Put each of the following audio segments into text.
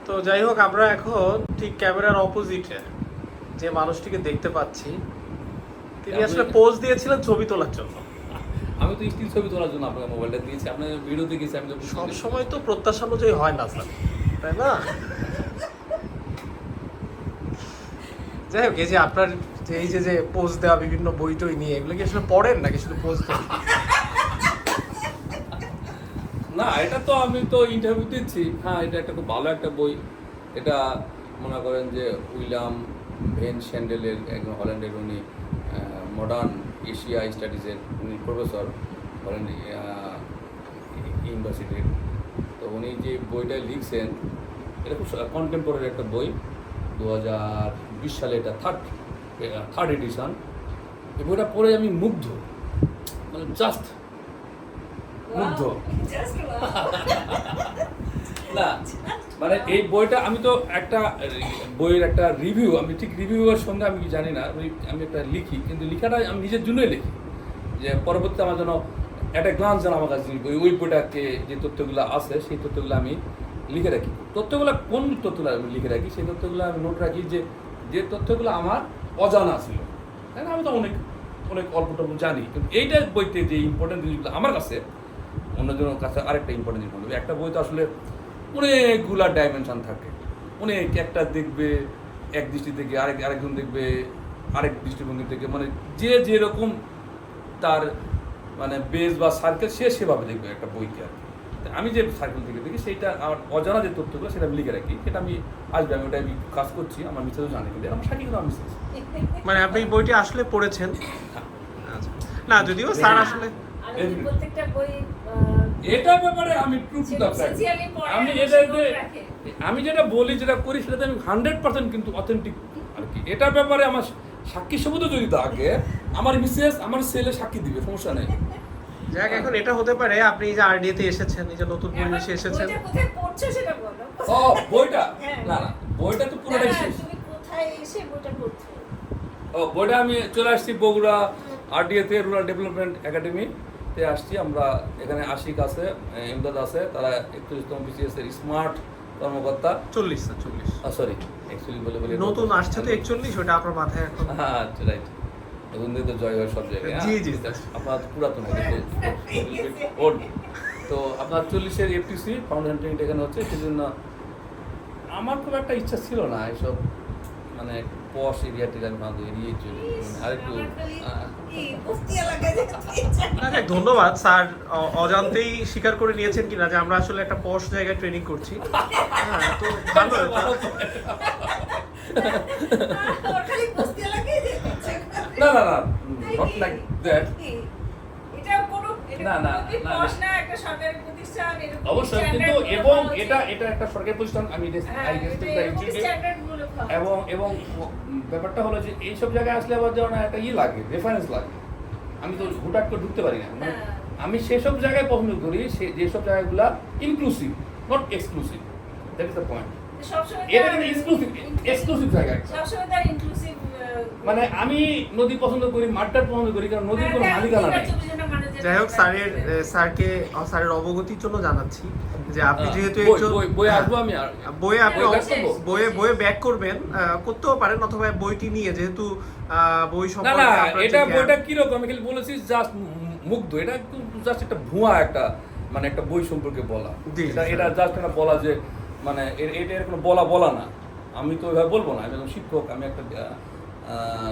তো যাই হোক, আমরা এখন ঠিক ক্যামেরার অপোজিটে যে মানুষটিকে দেখতে পাচ্ছি, তিনি আসলে পোজ দিয়েছিলেন ছবি তোলার জন্য। আমি তো স্টিল ছবি তোলার জন্য আপনাকে মোবাইলটা দিয়েছি, আপনার ভিডিও দেখেছি। আমি তো সব সময় তো প্রত্যাশা অনুযায়ী হয় না স্যার, তাই না? যাই হোক, এই যে আপনার এই যে পোজ দেওয়া বিভিন্ন বই টই নিয়ে, এগুলো কি আসলে পড়েন নাকি শুধু পোজ দেন? না, এটা তো আমি তো ইন্টারভিউ দিচ্ছি। হ্যাঁ, এটা একটা খুব ভালো একটা বই। এটা মনে করেন যে উইলিয়াম ভেন শ্যান্ডেলের, একজন হল্যান্ডের, উনি মডার্ন এশিয়া স্টাডিজের উনি প্রফেসর হল্যান্ড ইউনিভার্সিটির। তো উনি যে বইটা লিখছেন এটা খুব কন্টেম্পোরারি একটা বই। 2020 সালে এটা থার্ড এডিশন। এই বইটা পড়ে আমি মুগ্ধ, মানে জাস্ট মুগ্ধ। না মানে এই বইটা আমি তো একটা বইয়ের একটা রিভিউ, আমি ঠিক রিভিউয়ের সঙ্গে আমি কি জানি না, আমি একটা লিখি, কিন্তু লেখাটা আমি নিজের জন্যই লিখি, যে পরবর্তীতে আমার যেন একটা গ্লান্স যেন আমার কাছে ওই বইটাকে যে তথ্যগুলো আছে সেই তথ্যগুলো আমি লিখে রাখি। তথ্যগুলো কোন তথ্যগুলো আমি লিখে রাখি, সেই তথ্যগুলো আমি নোট রাখি যে তথ্যগুলো আমার অজানা ছিল। তাই না? আমি তো অনেক অনেক অল্প টল্প জানি, কিন্তু এইটা বইতে যে ইম্পর্টেন্ট জিনিসগুলো আমার কাছে, অন্যজনের কাছে আরেকটা ইম্পর্টেন্ট জিনিস বলবে। একটা বইতে আসলে অনেকগুলা ডাইমেনশন থাকে, অনেক একটা দেখবে এক দৃষ্টি থেকে, আরেকজন দেখবে আরেক দৃষ্টিভঙ্গি থেকে, মানে যে যেরকম তার মানে বেস বা সার্কেল সে সেভাবে দেখবে একটা বইকে আর কি। আমি যে সার্কেল থেকে দেখি সেইটা আমার অজানা যে তথ্যগুলো সেটা আমি লিখে রাখি, সেটা আমি আসবে, আমি ওটা আমি কাজ করছি, আমার মিসেসও জানে, কিন্তু আমার সাথে কিন্তু আমার মিসেস। মানে আপনি এই বইটি আসলে পড়েছেন? আচ্ছা। না, যদিও স্যার আসলে প্রত্যেকটা বই এটার ব্যাপারে আমি প্রুফ দরকার, আমি যেটা বলি যেটা করি সেটাতে আমি 100% কিন্তু অথেন্টিক আর কি। এটার ব্যাপারে আমার সাক্ষী সবুত যদি থাকে, আমার মিসেস আমার ছেলে সাক্ষী দিবে, সমস্যা নেই। যাক, এখন এটা হতে পারে আপনি যে আরডিএতে এসেছেন, এই যে নতুন পরিবেশে এসেছেন। বইটা কোথায় পড়ছো সেটা বলো। ও বইটা হ্যাঁ। না না, বইটা তো পুরোটাই শেষ। তুমি কোথায় এসে বইটা পড়ছো? ও বইটা আমি চলে আসছি বগুড়া আরডিএতে, রুরাল ডেভেলপমেন্ট একাডেমিতে আসছি আমরা। এখানে আশিক আছে, ইমদাদ আছে, তারা 41তম বিসিএস এর স্মার্ট কর্মকর্তা। 40 স্যার, 40। সরি, অ্যাকচুয়ালি বলে নতুন আসছে তো 41, ওটা আপনার মাথায় এখন। হ্যাঁ রাইট, নতুন দিন তো জয় হয় সব জায়গায়। জি জি। আপনার পুরাতন ওল্ড। তো আপনার 40-এর এফটিসি ফাউন্ডেশন ট্রেনিং এখানে হচ্ছে, সেই জন্য আমার খুব একটা ইচ্ছা ছিল না এইসব মানে পশ এরিয়া টেরিয়া এড়িয়ে চলে, মানে আরেকটু বস্তি এলাকায় যেতে ইচ্ছা। না, যাক, ধন্যবাদ স্যার। অজান্তেই স্বীকার করে নিয়েছেন কিনা যে আমরা আসলে একটা পশ জায়গায় ট্রেনিং করছি। হ্যাঁ, তো ভালো এটা। ওর খালি বস্তি এলাকায় যেতে ইচ্ছা করে। না না না, নট লাইক দ্যাট। এটা কোনো না, না, না, পশ না, একটা সরকারি প্রতিষ্ঠান, এরকম অবশ্যই, কিন্তু standard এবং গুলো এটা পাওয়া এটা একটা সরকারি প্রতিষ্ঠান, আমি হ্যাঁ, আই রেসপেক্ট দ্য এরকম ইনস্টিটিউট। standard গুলো পাওয়া এবং ব্যাপারটা হলো যে এইসব জায়গায় আসলে আবার যেমন একটা লাগে, রেফারেন্স লাগে। আমি তো হুটহাট করে ঢুকতে পারি না, মানে আমি সেসব জায়গায় পছন্দ করি যেসব জায়গাগুলো inclusive, not exclusive. That is the point. সবসময় এটা কিন্তু এক্সক্লুসিভ জায়গা একটা। সবসময় তার ইনক্লুসিভ, মানে আমি নদী পছন্দ করি, মাঠটা পছন্দ করি, কারণ নদীর কোনো মালিকানা নেই। যাই হোক, স্যারের অবগতির জন্য জানাচ্ছি যে আপনি যেহেতু বই একজন বই আসবো আমি আর বইয়ে আপনি বই back করবো? বইয়ে ব্যাক করবেন, করতেও পারেন, অথবা বইটি নিয়ে, যেহেতু বই না সম্পর্কে না, আপনার এটা যে জ্ঞান- বইটা কিরকম আমি খালি বলেছি জাস্ট মুগ্ধ। এটা জাস্ট একটা ভুয়া একটা মানে একটা বই সম্পর্কে বলা। জি, এটা জি, এটা স্যার। জাস্ট একটা বলা যে মানে এটা এর কোনো বলা না। আমি তো ওইভাবে বলবো না, আমি একজন শিক্ষক, আমি একটা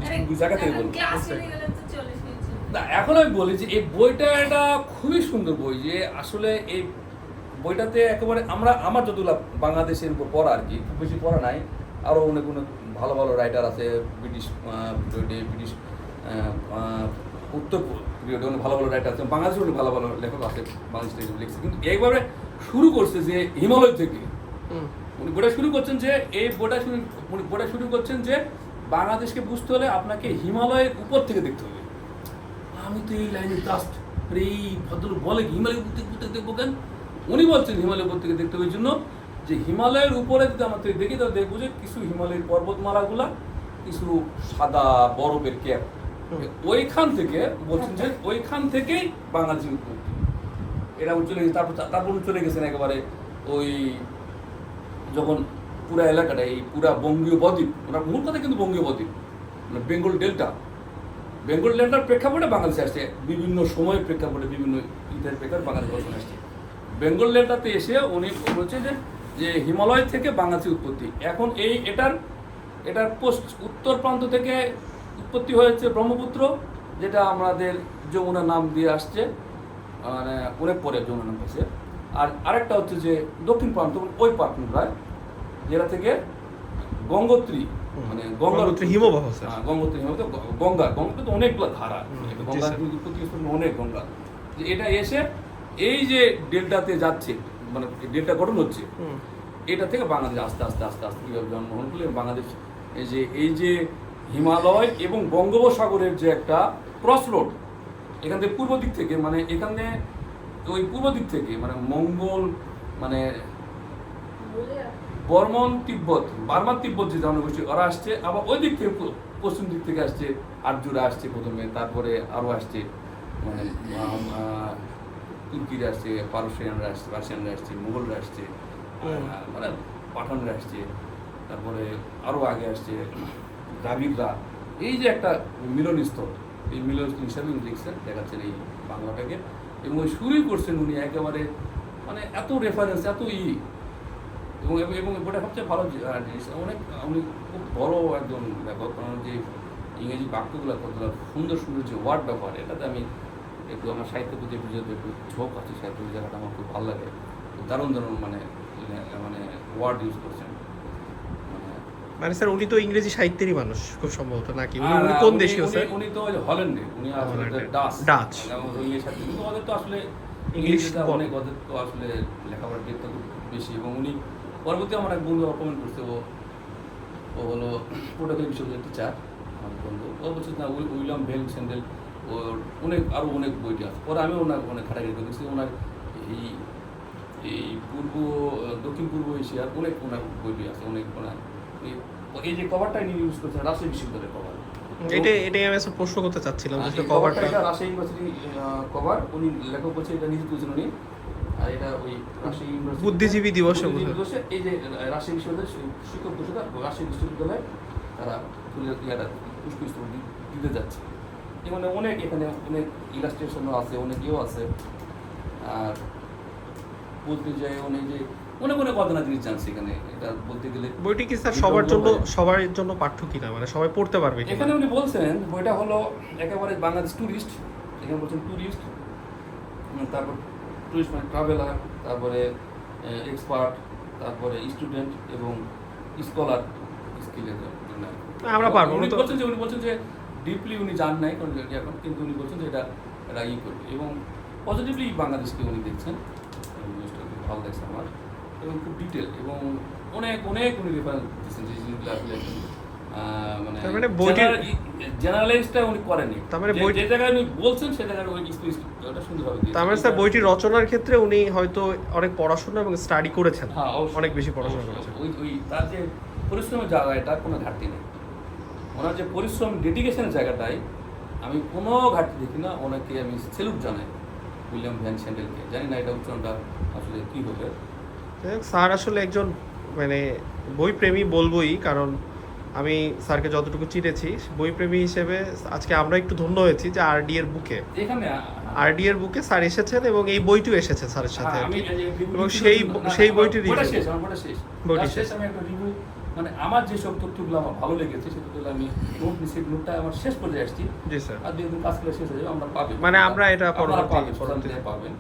ডিস্ট্রিক্ট জায়গা থেকে বলবো। ক্লাস নিয়ে গেলে তো 40 মিনিট। না, এখন আমি বলি যে এই বইটা এটা খুবই সুন্দর বই, যে আসলে এই বইটাতে একেবারে আমার যতগুলো বাংলাদেশের উপর পড়া আর কি, খুব বেশি পড়া নাই, আরও অনেক অনেক ভালো ভালো রাইটার আছে, ব্রিটিশ উত্তর পিরিয়ডে অনেক ভালো ভালো রাইটার আছে, বাংলাদেশের অনেক ভালো ভালো লেখক আছে, বাংলাদেশ থেকে লিখছে, কিন্তু এইভাবে শুরু করছে যে হিমালয় থেকে। হুম। উনি বইটা শুরু করছেন যে উনি বইটা শুরু করছেন যে বাংলাদেশকে বুঝতে হলে আপনাকে হিমালয়ের উপর থেকে দেখতে হবে। আমি তো এই লাইনে জাস্ট এই ভদ্রলোক বলে কি হিমালয়ের উপর থেকে দেখবো কেন? উনি বলছেন হিমালয়ের উপর থেকে দেখতে হবে এই জন্য যে হিমালয়ের উপরে যদি আমরা দেখি তো দেখবো যে কিছু হিমালয়ের পর্বতমালাগুলা, কিছু সাদা বরফের ক্যাপ, ওইখান থেকে বলছেন যে ওইখান থেকেই বাংলাদেশের উৎপত্তি। এটা চলে গেছে, তারপর চলে গেছেন একেবারে ওই যখন পুরা এলাকাটা, এই পুরা বঙ্গীয় বদ্বীপ, ওনার মূল কথা কিন্তু বঙ্গীয় বদ্বীপ, মানে বেঙ্গল ডেল্টার প্রেক্ষাপটে বাংলাদেশে আসছে, বিভিন্ন সময়ের প্রেক্ষাপটে বিভিন্ন ইতিহাস প্রেক্ষাপটে বাংলাদেশ বসে আসছে। বেঙ্গল ডেল্টাতে এসে উনি বলছে যে হিমালয় থেকে বাংলাদেশের উৎপত্তি। এখন এটার উত্তর প্রান্ত থেকে উৎপত্তি হয়েছে ব্রহ্মপুত্র, যেটা আমাদের যমুনা নাম দিয়ে আসছে, মানে অনেক পরে যমুনা নাম হয়েছে। আর আরেকটা হচ্ছে যে দক্ষিণ প্রান্ত, ওই প্রান্তটায়, যেটা থেকে গঙ্গোত্রী, মানে গঙ্গোত্রী হিমবাহ, হ্যাঁ, গঙ্গোত্রী হিমবাহ, গঙ্গা তো অনেকগুলো ধারা, গঙ্গা স্যার। উৎপত্তি অনেক গঙ্গা, যে এটা এসে এই যে ডেল্টাতে যাচ্ছে, মানে ডেল্টা গঠন হচ্ছে, এটা থেকে বাংলাদেশ আস্তে আস্তে আস্তে আস্তে কীভাবে জন্মগ্রহণ করলে বাংলাদেশ এই যে হিমালয় এবং বঙ্গোপসাগরের যে একটা ক্রস রোড, এখান থেকে পূর্ব দিক থেকে, মানে এখানে ওই পূর্ব দিক থেকে মানে মঙ্গল, মানে বর্মন তিব্বত, বার্মা তিব্বত যে জনগোষ্ঠী ওরা আসছে, আবার ওই দিক থেকে পশ্চিম দিক থেকে আসছে আর্যরা আসছে প্রথমে, তারপরে আরও আসছে মানে তুর্কিরা আসছে, পারস্যিয়ানরা আসছে, মুঘলরা আসছে, মানে পাঠানরা আসছে, তারপরে আরও আগে আসছে দ্রাবিড়রা। এই যে একটা মিলনস্থল, এই মিলনস্থল হিসাবে উনি দেখছেন, দেখাচ্ছেন এই বাংলাটাকে, এবং ওই শুরুই করছেন উনি একেবারে, মানে এত রেফারেন্স, এত এবং ওটা সবচেয়ে ভালো জিনিস, উনি খুব বড় একজন লেখক, কারণ যে ইংরেজি বাক্যগুলো কতগুলো সুন্দর সুন্দর যে ওয়ার্ড ব্যবহার, এটাতে আমি একটু আমার সাহিত্য প্রতি একটু ঝোঁক আছে, সাহিত্য জায়গাটা আমার খুব ভালো লাগে, দারুণ মানে ওয়ার্ড ইউজ করছেন। মানে স্যার উনি তো ইংরেজি সাহিত্যেরই মানুষ খুব সম্ভবত, নাকি উনি কোন দেশীয় স্যার? উনি তো হল্যান্ডে, উনি আসলে ডাচ, ইংলিশ সাহিত্য, কিন্তু ওদের তো আসলে ইংলিশটা অনেক, ওদের তো আসলে লেখাপড়ার দিকটা খুব বেশি। এবং উনি পরবর্তী আমার এক বন্ধু কমেন্ট করছে, ও হলো পটুয়াখালী বিশ্ববিদ্যালয়ের টিচার, আমার বন্ধু, ও বলছে না উইলিয়াম ভেন স্যান্ডেল ওর অনেক বইটি আছে। পরে আমি অনেক ঘাটাঘাটি করে দেখছি, ওনার এই দক্ষিণ পূর্ব এশিয়ার ওনার বইটি আছে অনেক। এই যে কভারটা ইনি ইউজ করছেন রাজশাহী বিশ্ববিদ্যালয়ের কভার, এটাই আমি আসলে প্রশ্ন করতে চাচ্ছিলাম, যে কভারটা রাজশাহী ইউনিভার্সিটি কভার, উনি লেখক বলছে এটা নিজে তুলছেন উনি। আর এটা ওই রাজশাহী ইউনিভার্সিটি বুদ্ধিজীবী দিবসে এই যে রাজশাহী বিশ্ববিদ্যালয় শিক্ষক পরিষদ, রাজশাহী বিশ্ববিদ্যালয়ে তারা পুষ্পস্তবক দিতে যাচ্ছে। মানে অনেক এখানে অনেক ইলাস্ট্রেশনও আছে, অনেক আছে। আর বলতে যায় অনেক অজানা জিনিস জানছি এখানে, এটা বলতে গেলে। বইটি কি স্যার সবার জন্য পাঠ্য কিনা, মানে সবাই পড়তে পারবে? এখানে উনি বলছেন বইটা হলো একেবারে বাংলাদেশ ট্যুরিস্ট, এখানে বলছেন ট্যুরিস্ট, তারপর ট্যুরিস্ট মানে ট্রাভেলার, তারপরে এক্সপার্ট, তারপরে স্টুডেন্ট এবং স্কলার স্কিলের জন্য আমরা পারবো। উনি বলছেন যে ডিপলি উনি জান নাই কারণ এখন, কিন্তু উনি বলছেন যে এটা করবে, এবং পজিটিভলি বাংলাদেশকে উনি দেখছেন, ভালো লাগছে আমার, এবং খুব ডিটেল এবং অনেক উনি রেফারেন্স দিচ্ছেন যে জিনিসগুলো আসলে মানে জেনারেলাইজটা উনি করেনি, যে জায়গায় উনি বলছেন সে জায়গায় ওই ওটা সুন্দরভাবে দিয়েছেন। তার মানে স্যার বইটি রচনার ক্ষেত্রে উনি হয়তো অনেক পড়াশোনা এবং স্টাডি করেছেন, হ্যাঁ অনেক বেশি পড়াশোনা করেছেন। ওই তার যে পরিশ্রমের জায়গা, এটার কোনো ঘাটতি নেই, ওনার যে পরিশ্রম ডেডিকেশনের জায়গাটাই আমি কোনো ঘাটতি দেখি না। ওনাকে আমি সেলুট জানাই, উইলিয়াম ভ্যান স্যান্ডেলকে। জানি না এটা উচ্চারণটা আসলে কী হবে। স্যার আসলে একজন মানে বইপ্রেমী বলবোই, কারণ আমি স্যারকে যতটুকু চিনেছি বইপ্রেমী হিসেবে আজকে আমরা একটু ধন্য হয়েছি যে আরডি এর বুকে স্যার এসেছেন, এবং এই বইটিও এসেছে স্যারের সাথে, এবং সেই বইটির বইটি শেষ। আমি একটা রিভিউ, মানে আমার যেসব তথ্যগুলো আমার ভালো লেগেছে সেগুলো আমি নোট নিচ্ছি, নোটটা আমার শেষ পর্যায়ে আসছি। জি স্যার। আর দুই দিন কাজ করে শেষ হয়ে যাবে, আমরা পাবেন, মানে আমরা এটা পরবর্তীতে পাবেন,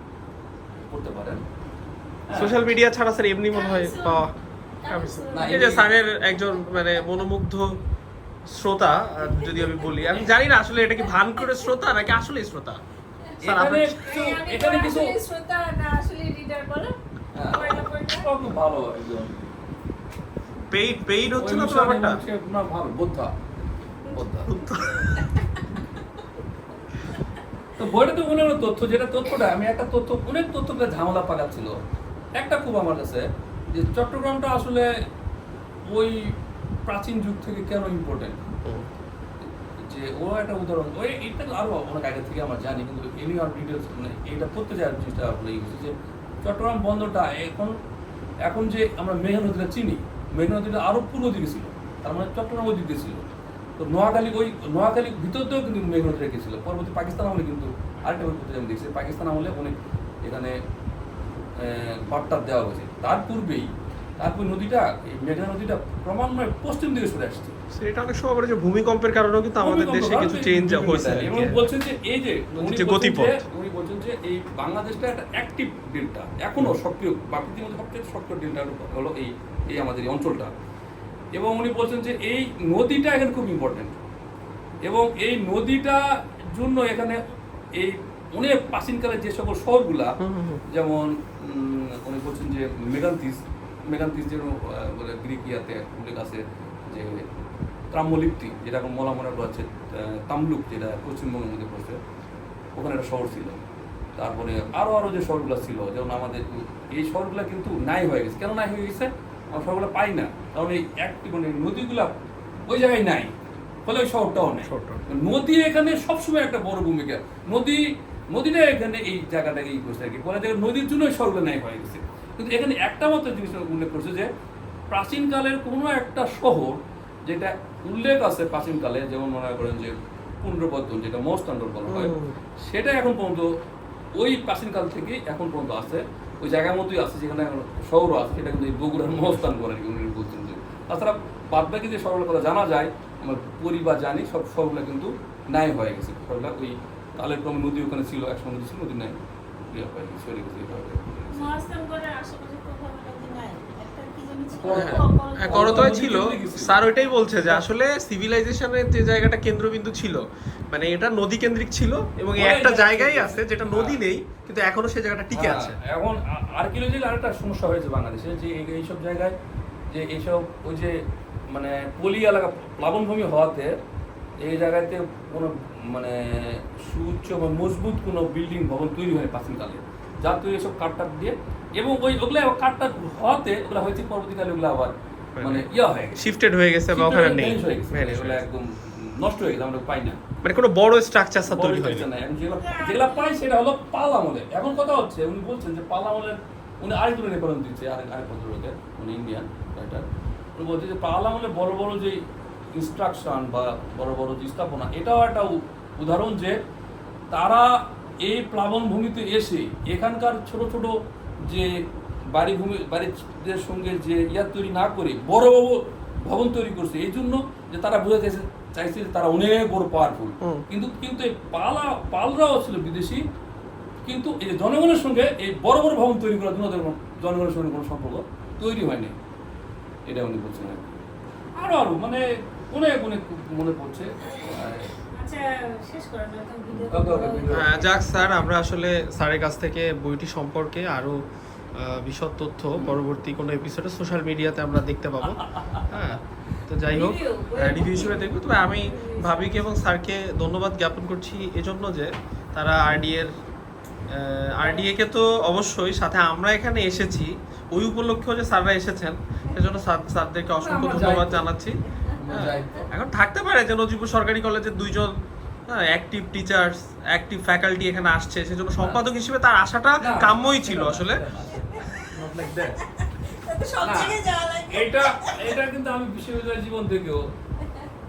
করতে পারেন। সোশ্যাল মিডিয়া ছাড়া স্যার এমনি মনে হয় পাওয়া। এই যে স্যারের একজন মানে মনোমুগ্ধ শ্রোতা, যদি আমি বলি, আমি জানি না আসলে এটা কি ভান করে শ্রোতা নাকি আসলে শ্রোতা। স্যার এখানে কিছু শ্রোতা না আসলে রিডার বলো, খুব ভালো একজন পেইড হচ্ছে না তো ব্যাপারটা, না ভালো বোদ্ধা। তো বইটাতে অনেক তথ্য, যেটা তথ্যটা আমি একটা অনেক তথ্যটা ঝামেলা পাকাচ্ছিল। একটা খুব আমার কাছে যে চট্টগ্রামটা আসলে ওই প্রাচীন যুগ থেকে কেন ইম্পর্টেন্ট, যে ও একটা উদাহরণ, এটা আরও অনেক আগে থেকে আমরা জানি, কিন্তু এনি আর ডিটেলস মানে এইটা করতে যাওয়ার জিনিসটা আপনার যে চট্টগ্রাম বন্দরটা এখন যে আমরা মেঘনা নদীটা চিনি, মেঘনা নদীটা আরও পূর্ব দিকে ছিল, তার মানে চট্টগ্রাম ওই দিকে ছিল। তো নোয়াখালীর ভিতর দিয়েও কিন্তু মেঘনা নদীটা গেছিল। পরবর্তী পাকিস্তান আমলে কিন্তু আরেকটা বই করতে আমি দেখছি, পাকিস্তান আমলে অনেক এখানে বার্তা দেওয়া হয়েছে। তারপর নদীটা এই মেঘনা নদীটা ক্রমান্বয়ে পশ্চিম দিকে সরে আসছে। সেটা অনেক সময় বলে যে ভূমিকম্পের কারণেও কিন্তু আমাদের দেশে কিছু চেঞ্জ হয়েছে। এবং বলছেন যে এই যে গতিপথ, উনি বলছেন যে এই বাংলাদেশটা একটা অ্যাক্টিভ ডেল্টা, এখনো সক্রিয়, বাকিদের মধ্যে সবচেয়ে সক্রিয় ডেল্টা হলো এই আমাদের এই অঞ্চলটা। এবং উনি বলছেন যে এই নদীটা এখানে খুব ইম্পর্টেন্ট, এবং এই নদীটা জন্য এখানে এই অনেক প্রাচীনকালে যে সকল শহরগুলা, যেমন উনি বলছেন যে মেগান্থিস যে বলে গ্রিক ইয়াতে উল্লেখ আছে যে ত্রাম্যলিপ্তি, যেটা এখন মলা মনে করা হচ্ছে তামলুক, যেটা পশ্চিমবঙ্গের মধ্যে পড়ছে, ওখানে একটা শহর ছিল। তারপরে আরও যে শহরগুলো ছিল, যেমন আমাদের এই শহরগুলো কিন্তু নাই হয়ে গেছে। কেন নাই হয়ে গেছে? আমরা শহরগুলো পাই না, কারণ এই মানে নদীগুলা ওই জায়গায় নাই, ফলে ওই শহরটাও নেই। নদী এখানে সবসময় একটা বড় ভূমিকা, নদীটা এখানে এই জায়গাটাকে করছে আর কি, ফলে নদীর জন্য ওই শহরগুলো নাই হয়ে গেছে। কিন্তু এখানে একটা মাত্র জিনিস উল্লেখ করছে যে প্রাচীনকালের কোনো একটা শহর যেটা উল্লেখ আছে প্রাচীনকালে, যেমন মনে করেন যে পুণ্ড্রবর্ধন, যেটা মহস্তান্ডর বলা হয়, সেটা এখন পর্যন্ত ওই প্রাচীনকাল থেকে এখন পর্যন্ত আছে, ওই জায়গার মধ্যেই আছে, যেখানে এখন শহরও আছে, সেটা কিন্তু এই বগুড়ার মহস্তান করে আর কি উনি বলছেন। যে তাছাড়া বাদবাকি যে শহরের কথা জানা যায়, আমার পরিবার জানি, সব শহরগুলো কিন্তু নাই হয়ে গেছে। শহরগুলো ওই কালের ক্রমে নদী ওখানে ছিল, একসময় নদী ছিল, নদী নাই হয়ে গেছে, সরে গেছে। করতোয়া ছিল স্যার, ওইটাই বলছে যে আসলে সিভিলাইজেশনের যে জায়গাটা কেন্দ্রবিন্দু ছিল, মানে এটা নদী কেন্দ্রিক ছিল, এবং একটা জায়গায় আছে যেটা নদী নেই, কিন্তু এখনো সেই জায়গাটা টিকে আছে। এখন আর্কিওলজির আরেকটা সমস্যা হয়েছে বাংলাদেশে, যে এইসব জায়গায় যে এইসব ওই যে মানে পলি এলাকা, প্লাবনভূমি হওয়াতে এই জায়গাতে কোনো মানে সুউচ্চ বা মজবুত কোনো বিল্ডিং ভবন তৈরি হয়নি প্রাচীনকালে, যা তৈরি এসব কাঠটাট দিয়ে, এবং ওগুলো কাঠটাট হওয়াতে ওগুলো হয়েছে পরবর্তীকালে ওগুলো আবার মানে হয়ে গেছে, শিফটেড হয়ে গেছে বা ওখানে নেই, ওগুলো একদম নষ্ট হয়ে গেছে, আমরা পাই না, মানে কোনো বড় স্ট্রাকচার তৈরি হয়নি। যেগুলো পাই সেটা হলো পাল আমলে। এখন কথা হচ্ছে, উনি বলছেন যে পাল আমলের, উনি আরেকজন রেফারেন্স দিচ্ছে আরেক ভদ্রলোকের, উনি ইন্ডিয়ান রাইটার, উনি বলছে যে পাল আমলে বড় বড় যে ইনস্ট্রাকশন বা বড় বড় যে স্থাপনা, এটাও একটা উদাহরণ যে তারা এই প্লাবন ভূমিতে এসে এখানকার ছোট ছোট যে বাড়িদের সঙ্গে যে তৈরি না করে বড় বড় ভবন তৈরি করছে, এই জন্য যে তারা বোঝাতে চাইছে যে তারা অনেক বড় পাওয়ারফুল। কিন্তু এই পালরাও ছিল বিদেশি, কিন্তু এই যে জনগণের সঙ্গে এই বড় বড় ভবন তৈরি করার জন্য জনগণের সঙ্গে কোনো সম্পর্ক তৈরি হয়নি, এটা উনি বলছেন। আরো মানে অনেক মনে পড়ছে। যাক স্যার, আমরা আসলে স্যারের কাছ থেকে বইটি সম্পর্কে আরো বিশদ তথ্য পরবর্তী কোনো এপিসোডে সোশ্যাল মিডিয়াতে আমরা দেখতে পাবো। হ্যাঁ, তো যাই হোক, রিভিউ হিসেবে দেখবো। তবে আমি ভাবিকে এবং স্যারকে ধন্যবাদ জ্ঞাপন করছি এজন্য যে তারা আরডিএ কে তো অবশ্যই, সাথে আমরা এখানে এসেছি ওই উপলক্ষেও যে স্যাররা এসেছেন, সেজন্য স্যারদেরকে অসংখ্য ধন্যবাদ জানাচ্ছি। এখন থাকতে পারে যে নজিবপুর সরকারি কলেজের দুইজন অ্যাক্টিভ টিচার্স, অ্যাক্টিভ ফ্যাকাল্টি এখানে আসছে, সেজন্য সম্পাদক হিসেবে তার আসাটা কাম্যই ছিল আসলে। এটা কিন্তু আমি বিশ্ববিদ্যালয় জীবন থেকেও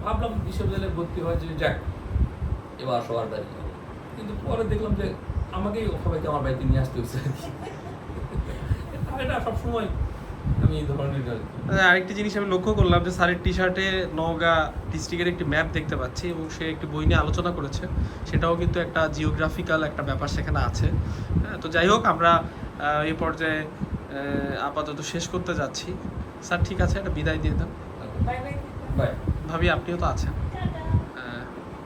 ভাবলাম বিশ্ববিদ্যালয়ে ভর্তি হয় যে যাক এবার সবার বাড়ি, কিন্তু পরে দেখলাম যে আমাকেই সবাইকে আমার বাড়িতে নিয়ে আসতে হচ্ছে আর কি। এটা সবসময় আমি এই ধরনের। আরেকটি জিনিস আমি লক্ষ্য করলাম যে স্যারের টি শার্টে নওগাঁ ডিস্ট্রিক্টের একটি ম্যাপ দেখতে পাচ্ছি, এবং সে একটি বই নিয়ে আলোচনা করেছে, সেটাও কিন্তু একটা জিওগ্রাফিক্যাল একটা ব্যাপার সেখানে আছে। তো যাই হোক, আমরা এই পর্যায়ে আপাতত শেষ করতে যাচ্ছি। স্যার ঠিক আছে, একটা বিদায় দিয়ে দেন। Bye bye. ভাবি আপনিও তো আছেন।